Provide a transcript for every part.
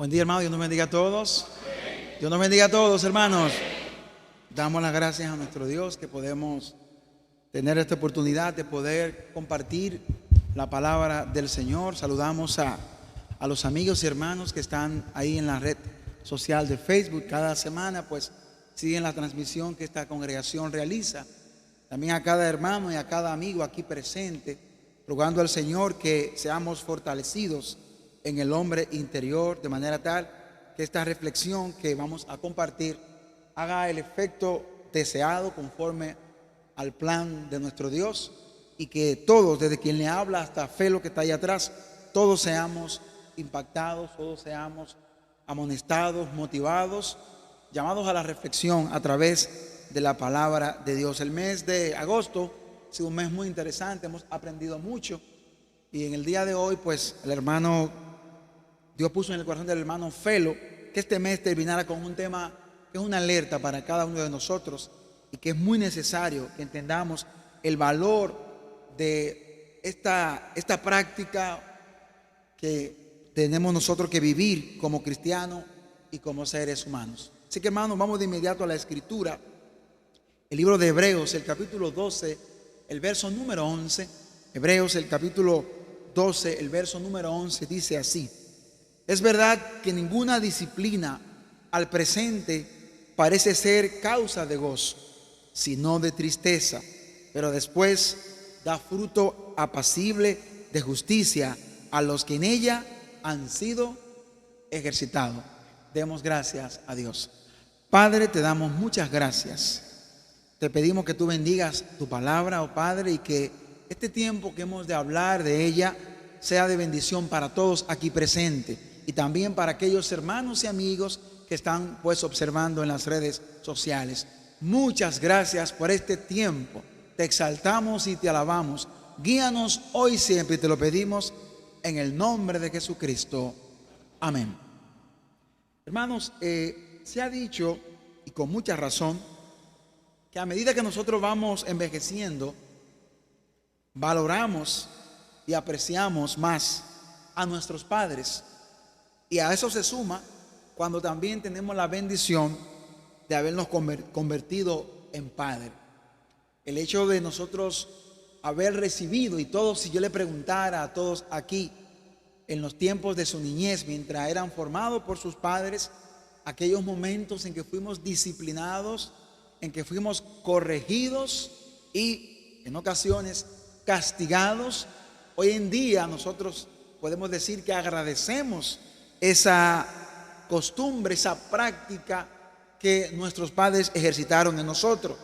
Buen día, hermano. Dios nos bendiga a todos. Dios nos bendiga a todos, hermanos. Damos las gracias a nuestro Dios que podemos tener esta oportunidad de poder compartir la palabra del Señor. Saludamos a los amigos y hermanos que están ahí en la red social de Facebook. Cada semana pues siguen la transmisión que esta congregación realiza. También a cada hermano y a cada amigo aquí presente, rogando al Señor que seamos fortalecidos en el hombre interior, de manera tal que esta reflexión que vamos a compartir haga el efecto deseado conforme al plan de nuestro Dios, y que todos, desde quien le habla hasta Felo que está ahí atrás, todos seamos impactados, todos seamos amonestados, motivados, llamados a la reflexión a través de la palabra de Dios. El mes de agosto ha sido un mes muy interesante, hemos aprendido mucho, y en el día de hoy pues Dios puso en el corazón del hermano Felo que este mes terminara con un tema que es una alerta para cada uno de nosotros, y que es muy necesario que entendamos el valor de esta práctica que tenemos nosotros que vivir como cristianos y como seres humanos. Así que, hermanos, vamos de inmediato a la escritura. El libro de Hebreos, el capítulo 12, el verso número 11. Hebreos, el capítulo 12, el verso número 11 dice así: es verdad que ninguna disciplina al presente parece ser causa de gozo, sino de tristeza, pero después da fruto apacible de justicia a los que en ella han sido ejercitados. Demos gracias a Dios. Padre, te damos muchas gracias. Te pedimos que tú bendigas tu palabra, oh Padre, y que este tiempo que hemos de hablar de ella sea de bendición para todos aquí presentes, y también para aquellos hermanos y amigos que están pues observando en las redes sociales. Muchas gracias por este tiempo. Te exaltamos y te alabamos. Guíanos hoy y siempre, y te lo pedimos en el nombre de Jesucristo. Amén. Hermanos, se ha dicho, y con mucha razón, que a medida que nosotros vamos envejeciendo, valoramos y apreciamos más a nuestros padres. Y a eso se suma cuando también tenemos la bendición de habernos convertido en padre. El hecho de nosotros haber recibido, y todos, si yo le preguntara a todos aquí, en los tiempos de su niñez, mientras eran formados por sus padres, aquellos momentos en que fuimos disciplinados, en que fuimos corregidos y en ocasiones castigados, hoy en día nosotros podemos decir que agradecemos esa costumbre, esa práctica que nuestros padres ejercitaron en nosotros.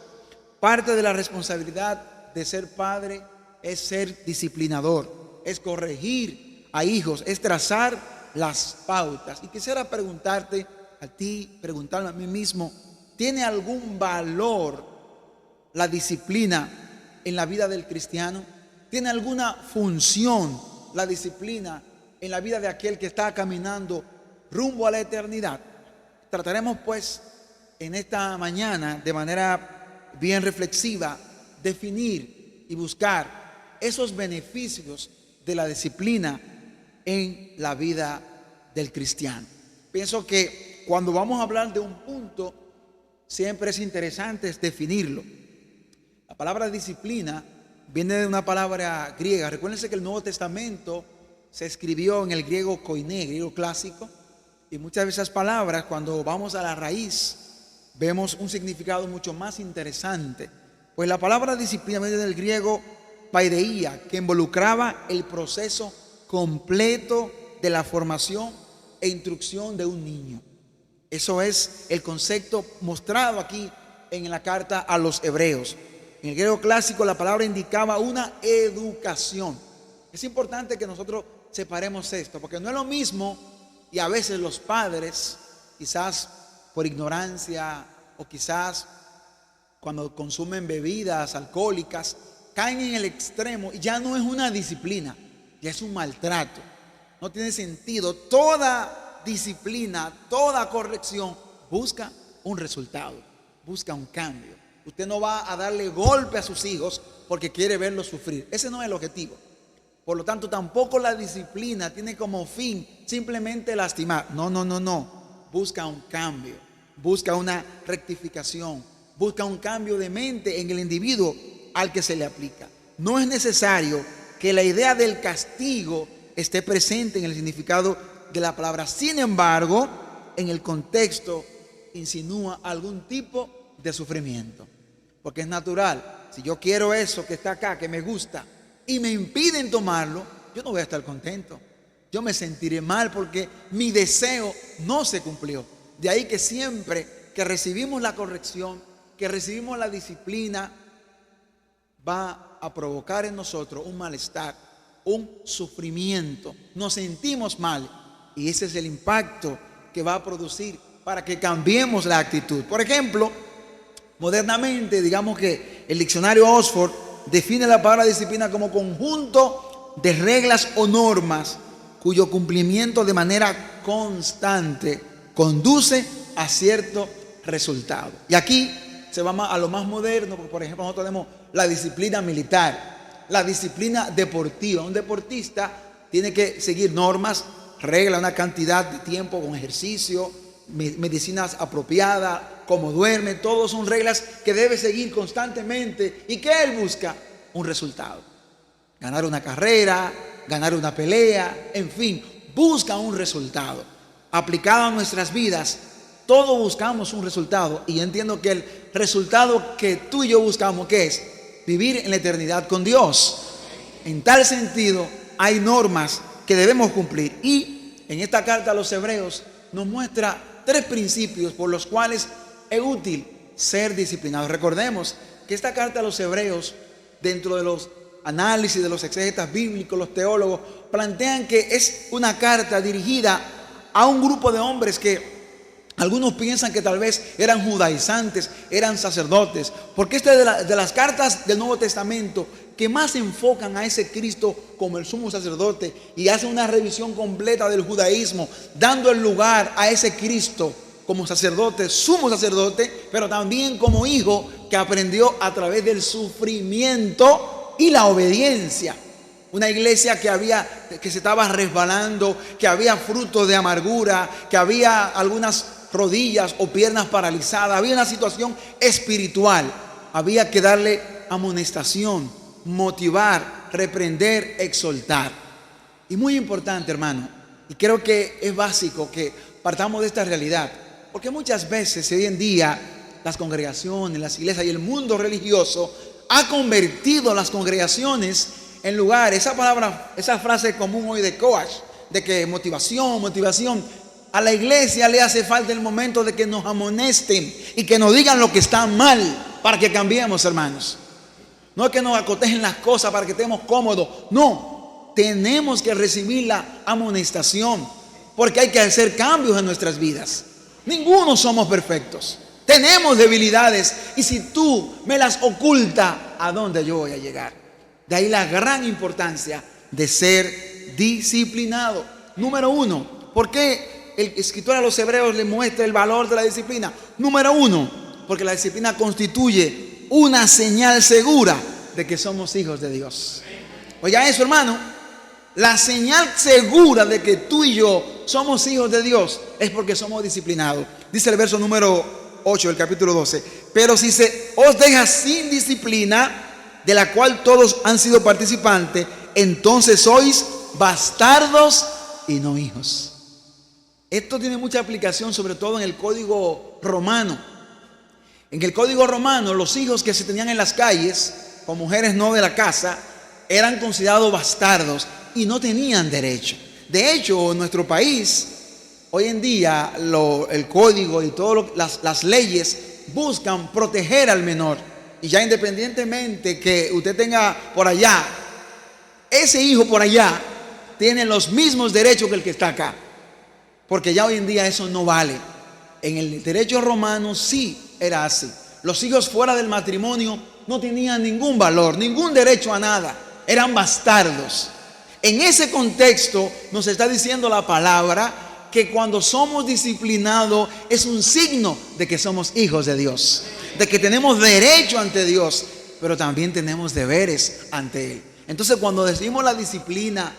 Parte de la responsabilidad de ser padre es ser disciplinador, es corregir a hijos, es trazar las pautas. Y quisiera preguntarte a ti, preguntarme a mí mismo: ¿tiene algún valor la disciplina en la vida del cristiano? ¿Tiene alguna función la disciplina en la vida de aquel que está caminando rumbo a la eternidad? Trataremos pues en esta mañana, de manera bien reflexiva, definir y buscar esos beneficios de la disciplina en la vida del cristiano. Pienso que cuando vamos a hablar de un punto, siempre es interesante definirlo. La palabra disciplina viene de una palabra griega. Recuérdense que el Nuevo Testamento se escribió en el griego koiné, griego clásico, y muchas de esas palabras, cuando vamos a la raíz, vemos un significado mucho más interesante. Pues la palabra disciplina viene del griego paideia, que involucraba el proceso completo de la formación e instrucción de un niño. Eso es el concepto mostrado aquí en la carta a los hebreos. En el griego clásico la palabra indicaba una educación. Es importante que nosotros separemos esto, porque no es lo mismo, y a veces los padres, quizás por ignorancia o quizás cuando consumen bebidas alcohólicas, caen en el extremo y ya no es una disciplina, ya es un maltrato. No tiene sentido. Toda disciplina, toda corrección busca un resultado, busca un cambio. Usted no va a darle golpe a sus hijos porque quiere verlos sufrir. Ese no es el objetivo. Por lo tanto, tampoco la disciplina tiene como fin simplemente lastimar. No, no, no, no. Busca un cambio, busca una rectificación, busca un cambio de mente en el individuo al que se le aplica. No es necesario que la idea del castigo esté presente en el significado de la palabra. Sin embargo, en el contexto insinúa algún tipo de sufrimiento. Porque es natural. Si yo quiero eso que está acá, que me gusta, y me impiden tomarlo, yo no voy a estar contento. Yo me sentiré mal porque mi deseo no se cumplió. De ahí que siempre que recibimos la corrección, que recibimos la disciplina, va a provocar en nosotros un malestar, un sufrimiento. Nos sentimos mal y ese es el impacto que va a producir para que cambiemos la actitud. Por ejemplo, modernamente, digamos que el diccionario Oxford define la palabra disciplina como conjunto de reglas o normas cuyo cumplimiento de manera constante conduce a cierto resultado. Y aquí se va a lo más moderno, porque por ejemplo nosotros tenemos la disciplina militar, la disciplina deportiva. Un deportista tiene que seguir normas, reglas, una cantidad de tiempo con ejercicio, medicinas apropiadas, cómo duerme, todos son reglas que debe seguir constantemente. ¿Y qué él busca? Un resultado. Ganar una carrera, ganar una pelea, en fin, busca un resultado. Aplicado a nuestras vidas, todos buscamos un resultado. Y entiendo que el resultado que tú y yo buscamos, ¿qué es? Vivir en la eternidad con Dios. En tal sentido, hay normas que debemos cumplir. Y en esta carta a los Hebreos nos muestra 3 principios por los cuales es útil ser disciplinado. Recordemos que esta carta a los Hebreos, dentro de los análisis de los exégetas bíblicos, los teólogos, plantean que es una carta dirigida a un grupo de hombres que algunos piensan que tal vez eran judaizantes, eran sacerdotes, porque esta es de las cartas del Nuevo Testamento que más enfocan a ese Cristo como el sumo sacerdote y hacen una revisión completa del judaísmo, dando el lugar a ese Cristo como sacerdote, sumo sacerdote, pero también como hijo que aprendió a través del sufrimiento y la obediencia. Una iglesia que se estaba resbalando, que había frutos de amargura, que había algunas rodillas o piernas paralizadas, había una situación espiritual. Había que darle amonestación, motivar, reprender, exhortar. Y muy importante, hermano, y creo que es básico que partamos de esta realidad, porque muchas veces hoy en día las congregaciones, las iglesias y el mundo religioso ha convertido las congregaciones en lugares, esa frase común hoy de coach, de que motivación. A la iglesia le hace falta el momento de que nos amonesten y que nos digan lo que está mal para que cambiemos, hermanos. No es que nos acotejen las cosas para que estemos cómodos. No, tenemos que recibir la amonestación porque hay que hacer cambios en nuestras vidas. Ninguno somos perfectos. Tenemos debilidades y si tú me las ocultas, ¿a dónde yo voy a llegar? De ahí la gran importancia de ser disciplinado. Número 1, ¿por qué el escritor a los Hebreos le muestra el valor de la disciplina? Número 1, porque la disciplina constituye una señal segura de que somos hijos de Dios. Oiga eso, hermano. La señal segura de que tú y yo somos hijos de Dios es porque somos disciplinados. Dice el verso número 8 del capítulo 12. Pero si se os deja sin disciplina, de la cual todos han sido participantes, entonces sois bastardos y no hijos. Esto tiene mucha aplicación, sobre todo en el código romano. En el código romano, los hijos que se tenían en las calles, con mujeres no de la casa, eran considerados bastardos y no tenían derecho. De hecho, en nuestro país, hoy en día, el código y todas las leyes buscan proteger al menor. Y ya independientemente que usted tenga por allá, ese hijo por allá tiene los mismos derechos que el que está acá. Porque ya hoy en día eso no vale. En el derecho romano sí era así. Los hijos fuera del matrimonio no tenían ningún valor, ningún derecho a nada. Eran bastardos. En ese contexto nos está diciendo la palabra que cuando somos disciplinados es un signo de que somos hijos de Dios, de que tenemos derecho ante Dios, pero también tenemos deberes ante Él. Entonces, cuando recibimos la disciplina,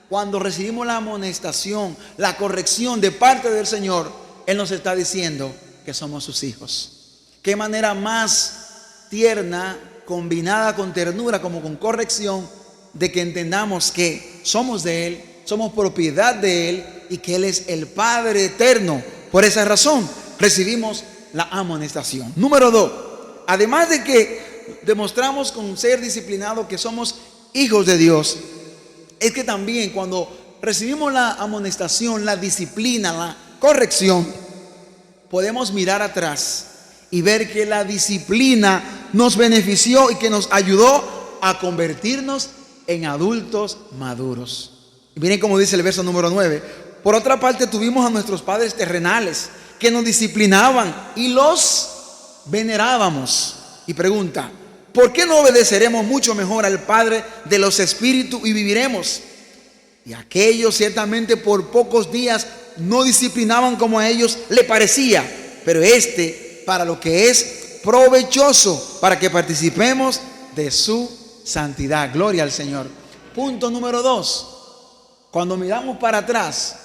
cuando recibimos la amonestación, la corrección de parte del Señor, Él nos está diciendo que somos sus hijos. Qué manera más tierna, combinada con ternura como con corrección, de que entendamos que somos de Él, somos propiedad de Él y que Él es el Padre eterno. Por esa razón recibimos la amonestación. Número 2, además de que demostramos con ser disciplinados que somos hijos de Dios, es que también cuando recibimos la amonestación, la disciplina, la corrección, podemos mirar atrás y ver que la disciplina nos benefició y que nos ayudó a convertirnos en adultos maduros. Y miren cómo dice el verso número 9. Por otra parte, tuvimos a nuestros padres terrenales que nos disciplinaban y los venerábamos. Y pregunta, ¿por qué no obedeceremos mucho mejor al Padre de los espíritus y viviremos? Y aquellos ciertamente por pocos días no disciplinaban como a ellos le parecía, pero para lo que es provechoso, para que participemos de su santidad. Gloria al Señor. Punto número 2. Cuando miramos para atrás,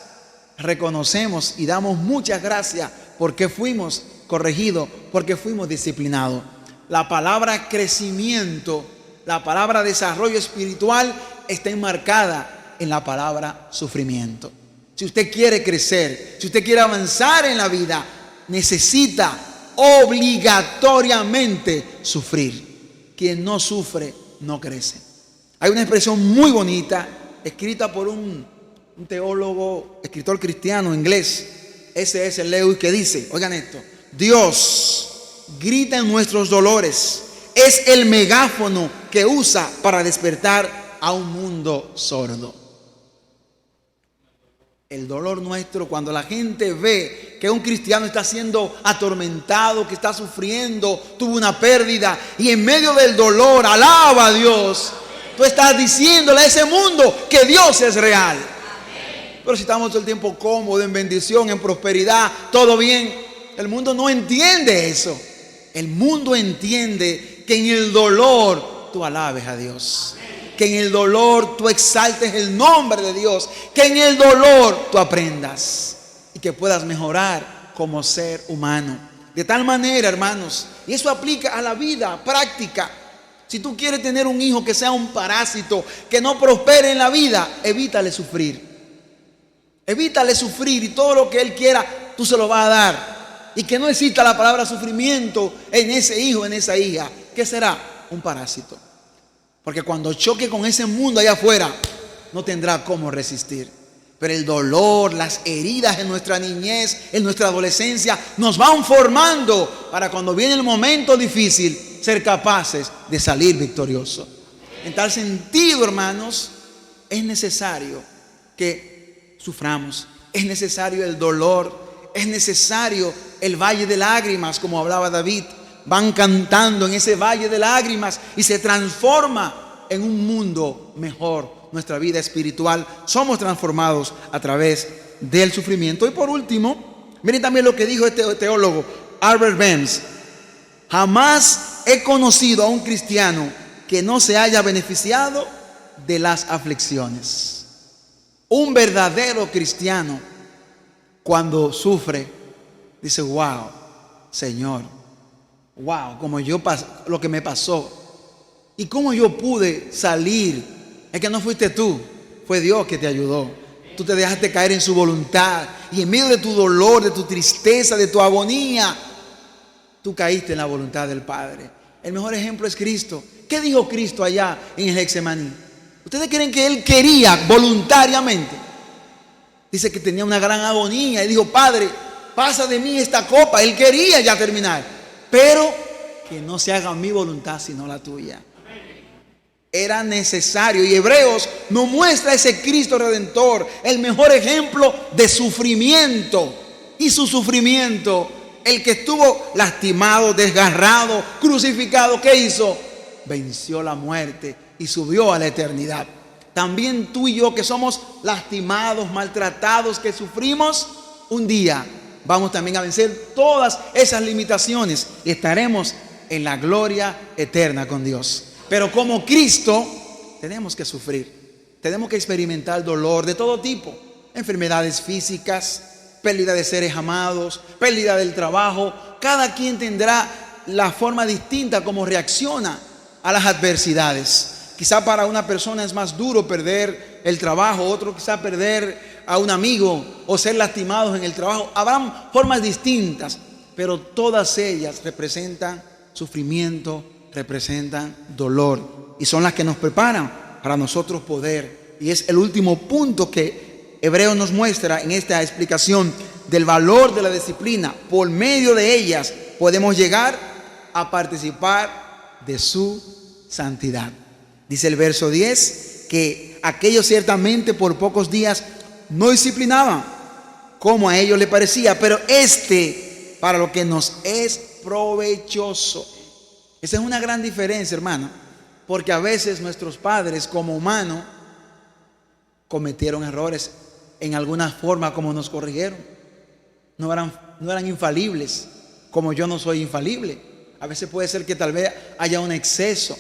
reconocemos y damos muchas gracias porque fuimos corregidos, porque fuimos disciplinados. La palabra crecimiento, la palabra desarrollo espiritual está enmarcada en la palabra sufrimiento. Si usted quiere crecer, si usted quiere avanzar en la vida, necesita obligatoriamente sufrir. Quien no sufre no crece. Hay una expresión muy bonita escrita por un teólogo, escritor cristiano inglés, C.S. Lewis, que dice, oigan esto: Dios grita en nuestros dolores, es el megáfono que usa para despertar a un mundo sordo. El dolor nuestro, cuando la gente ve que un cristiano está siendo atormentado, que está sufriendo, tuvo una pérdida, y en medio del dolor alaba a Dios, tú estás diciéndole a ese mundo que Dios es real. Pero si estamos todo el tiempo cómodos, en bendición, en prosperidad, todo bien, el mundo no entiende eso. El mundo entiende que en el dolor tú alabes a Dios, que en el dolor tú exaltes el nombre de Dios, que en el dolor tú aprendas y que puedas mejorar como ser humano. De tal manera, hermanos, y eso aplica a la vida práctica. Si tú quieres tener un hijo que sea un parásito, que no prospere en la vida, evítale sufrir. Evítale sufrir, y todo lo que él quiera tú se lo vas a dar. Y que no exista la palabra sufrimiento en ese hijo, en esa hija. ¿Qué será? Un parásito. Porque cuando choque con ese mundo allá afuera, no tendrá cómo resistir. Pero el dolor, las heridas en nuestra niñez, en nuestra adolescencia, nos van formando para cuando viene el momento difícil, ser capaces de salir victoriosos. En tal sentido, hermanos, es necesario que suframos. Es necesario el dolor. Es necesario el valle de lágrimas, como hablaba David. Van cantando en ese valle de lágrimas y se transforma en un mundo mejor. Nuestra vida espiritual, somos transformados a través del sufrimiento. Y por último, miren también lo que dijo este teólogo Albert Benz: jamás he conocido a un cristiano que no se haya beneficiado de las aflicciones. Un verdadero cristiano, cuando sufre, dice: wow, Señor, wow, como lo que me pasó y cómo yo pude salir. Es que no fuiste tú, fue Dios que te ayudó. Tú te dejaste caer en su voluntad, y en medio de tu dolor, de tu tristeza, de tu agonía, tú caíste en la voluntad del Padre. El mejor ejemplo es Cristo. ¿Qué dijo Cristo allá en el Getsemaní? ¿Ustedes creen que Él quería voluntariamente? Dice que tenía una gran agonía y dijo: Padre, pasa de mí esta copa. Él quería ya terminar, pero que no se haga mi voluntad sino la tuya. Era necesario, y Hebreos nos muestra ese Cristo Redentor, el mejor ejemplo de sufrimiento. Y su sufrimiento, el que estuvo lastimado, desgarrado, crucificado, ¿qué hizo? Venció la muerte y subió a la eternidad. También tú y yo, que somos lastimados, maltratados, que sufrimos, un día vamos también a vencer todas esas limitaciones y estaremos en la gloria eterna con Dios. Pero como Cristo, tenemos que sufrir, tenemos que experimentar dolor de todo tipo, enfermedades físicas, pérdida de seres amados, pérdida del trabajo. Cada quien tendrá la forma distinta como reacciona a las adversidades. Quizá para una persona es más duro perder el trabajo, otro quizá perder a un amigo o ser lastimados en el trabajo. Habrán formas distintas, pero todas ellas representan sufrimiento, representan dolor y son las que nos preparan para nosotros poder. Y es el último punto que Hebreos nos muestra en esta explicación del valor de la disciplina. Por medio de ellas podemos llegar a participar de su santidad. Dice el verso 10 que aquellos ciertamente por pocos días no disciplinaban como a ellos les parecía, pero para lo que nos es provechoso. Esa es una gran diferencia, hermano, porque a veces nuestros padres como humanos cometieron errores en alguna forma como nos corrigieron. No eran infalibles, como yo no soy infalible. A veces puede ser que tal vez haya un exceso.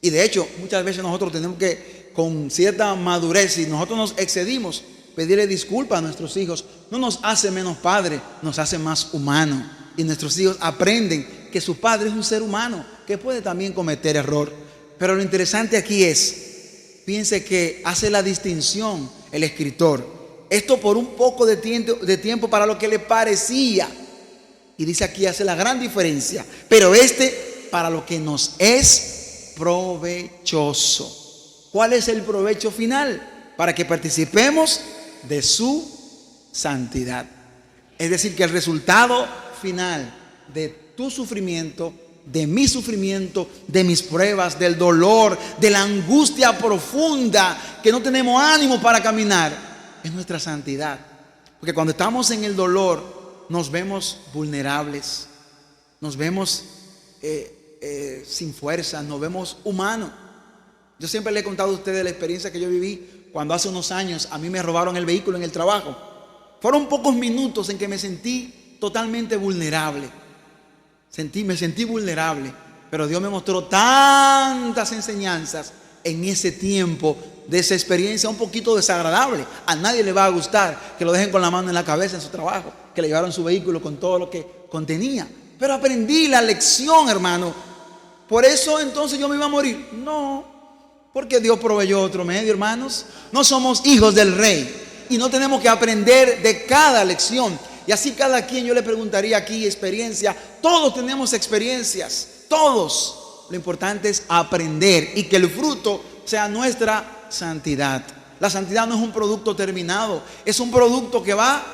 Y de hecho, muchas veces nosotros tenemos que, con cierta madurez, si nosotros nos excedimos, pedirle disculpas a nuestros hijos. No nos hace menos padre, nos hace más humanos. Y nuestros hijos aprenden que su padre es un ser humano, que puede también cometer error. Pero lo interesante aquí piense que hace la distinción el escritor. Esto por un poco de tiempo para lo que le parecía. Y dice aquí, hace la gran diferencia. Pero para lo que nos es provechoso. ¿Cuál es el provecho final? Para que participemos de su santidad. Es decir, que el resultado final de tu sufrimiento, de mi sufrimiento, de mis pruebas, del dolor, de la angustia profunda que no tenemos ánimo para caminar, es nuestra santidad. Porque cuando estamos en el dolor nos vemos vulnerables, nos vemos sin fuerza, nos vemos humanos. Yo siempre le he contado a ustedes la experiencia que yo viví cuando hace unos años a mí me robaron el vehículo en el trabajo. Fueron pocos minutos en que me sentí totalmente vulnerable. Me sentí vulnerable, pero Dios me mostró tantas enseñanzas en ese tiempo de esa experiencia un poquito desagradable. A nadie le va a gustar que lo dejen con la mano en la cabeza en su trabajo, que le llevaron su vehículo con todo lo que contenía. Pero aprendí la lección, hermano. Por eso entonces yo me iba a morir. No, porque Dios proveyó otro medio, hermanos. No somos hijos del rey y no tenemos que aprender de cada lección. Y así cada quien, yo le preguntaría aquí, experiencia. Todos tenemos experiencias, todos. Lo importante es aprender y que el fruto sea nuestra santidad. La santidad no es un producto terminado, es un producto que va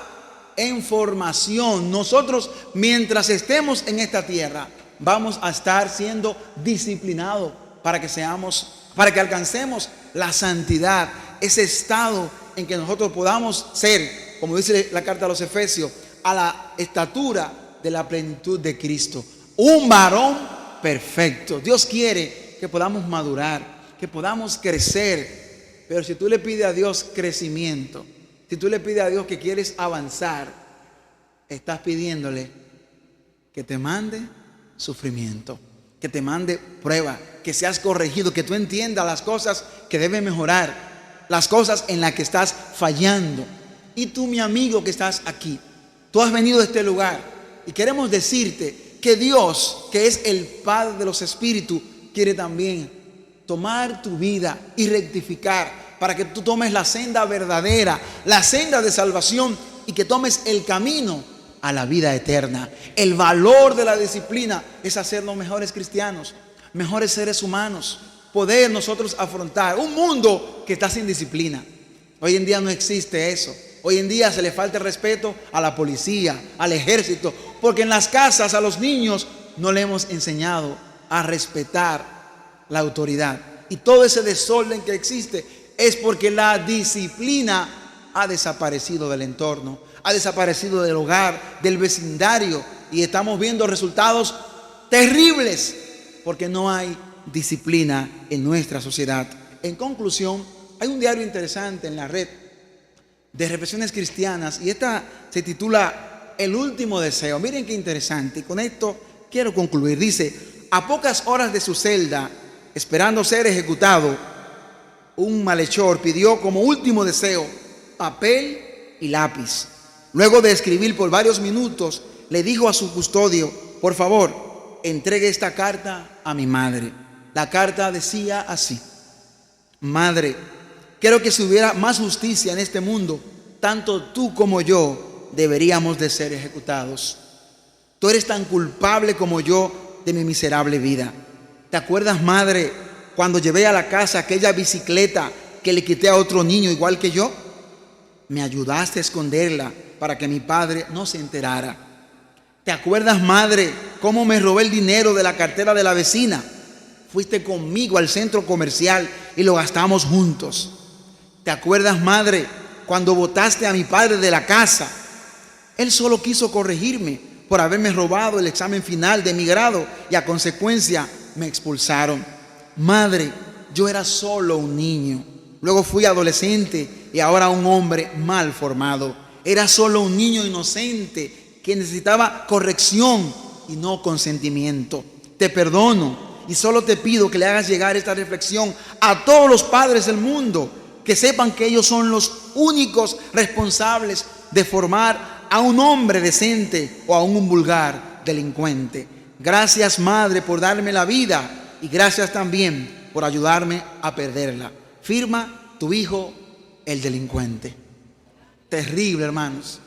en formación. Nosotros, mientras estemos en esta tierra, vamos a estar siendo disciplinados para que alcancemos la santidad, ese estado en que nosotros podamos ser, como dice la carta a los Efesios, a la estatura de la plenitud de Cristo, un varón perfecto. Dios quiere que podamos madurar, que podamos crecer. Pero si tú le pides a Dios crecimiento, si tú le pides a Dios que quieres avanzar, estás pidiéndole que te mande sufrimiento, que te mande prueba, que seas corregido, que tú entiendas las cosas que deben mejorar, las cosas en las que estás fallando. Y tú, mi amigo que estás aquí, tú has venido a este lugar y queremos decirte que Dios, que es el Padre de los Espíritus, quiere también tomar tu vida y rectificar para que tú tomes la senda verdadera, la senda de salvación y que tomes el camino a la vida eterna. El valor de la disciplina es hacernos mejores cristianos, mejores seres humanos, poder nosotros afrontar un mundo que está sin disciplina. Hoy en día no existe eso. Hoy en día se le falta el respeto a la policía, al ejército, porque en las casas a los niños no le hemos enseñado a respetar la autoridad. Y todo ese desorden que existe es porque la disciplina ha desaparecido del entorno, ha desaparecido del hogar, del vecindario, y estamos viendo resultados terribles porque no hay disciplina en nuestra sociedad. En conclusión, hay un diario interesante en la red de reflexiones cristianas y esta se titula El último deseo. Miren qué interesante, y con esto quiero concluir. Dice: a pocas horas de su celda, esperando ser ejecutado, un malhechor, pidió como último deseo papel y lápiz. Luego de escribir por varios minutos, le dijo a su custodio: por favor, entregue esta carta a mi madre. La carta decía así: madre, creo que si hubiera más justicia en este mundo, tanto tú como yo deberíamos de ser ejecutados. Tú eres tan culpable como yo de mi miserable vida. ¿Te acuerdas, madre, cuando llevé a la casa aquella bicicleta que le quité a otro niño igual que yo? Me ayudaste a esconderla para que mi padre no se enterara. ¿Te acuerdas, madre, cómo me robé el dinero de la cartera de la vecina? Fuiste conmigo al centro comercial y lo gastamos juntos. ¿Te acuerdas, madre, cuando botaste a mi padre de la casa? Él solo quiso corregirme por haberme robado el examen final de mi grado y a consecuencia me expulsaron. Madre, yo era solo un niño. Luego fui adolescente y ahora un hombre mal formado. Era solo un niño inocente que necesitaba corrección y no consentimiento. Te perdono y solo te pido que le hagas llegar esta reflexión a todos los padres del mundo, que sepan que ellos son los únicos responsables de formar a un hombre decente o a un vulgar delincuente. Gracias, madre, por darme la vida y gracias también por ayudarme a perderla. Firma tu hijo, el delincuente. Terrible, hermanos.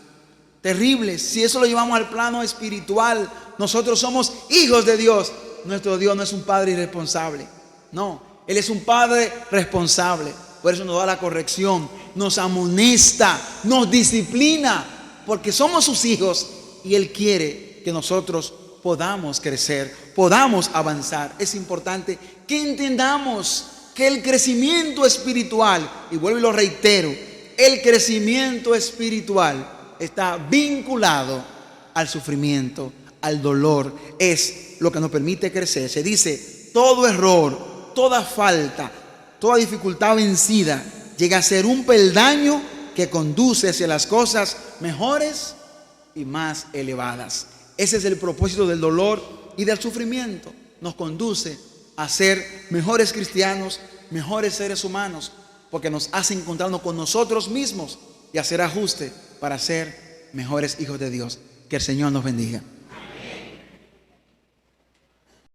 Terrible. Si eso lo llevamos al plano espiritual, nosotros somos hijos de Dios. Nuestro Dios no es un padre irresponsable. No, Él es un padre responsable. Por eso nos da la corrección, nos amonesta, nos disciplina, porque somos sus hijos y Él quiere que nosotros podamos crecer, podamos avanzar. Es importante que entendamos que el crecimiento espiritual, y vuelvo y lo reitero, el crecimiento espiritual está vinculado al sufrimiento, al dolor. Es lo que nos permite crecer. Se dice, todo error, toda falta, toda dificultad vencida llega a ser un peldaño que conduce hacia las cosas mejores y más elevadas. Ese es el propósito del dolor y del sufrimiento. Nos conduce a ser mejores cristianos, mejores seres humanos, porque nos hace encontrarnos con nosotros mismos y hacer ajuste para ser mejores hijos de Dios. Que el Señor nos bendiga.